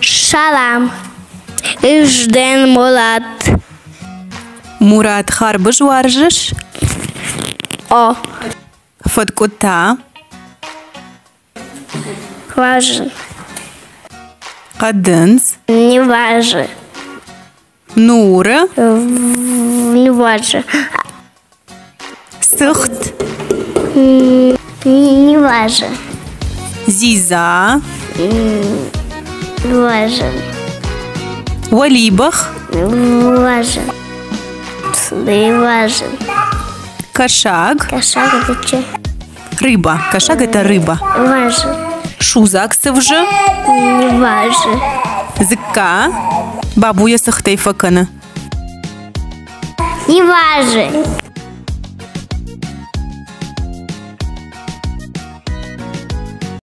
Шалам. Ижден Мурат. Мурат харбыш варжыш. О. Фаткута. Важен. Кадынс. Не важен. Нура. Не важен. Сыхт. Не важен. Зиза. Важен. Валибах. Важен. Не важен. Кошак. Кошак это что? Рыба. Кошак это рыба. Важен. Шузаксы вже. Не важен. Зыка. Бабуя сыхтай факана. Не важен.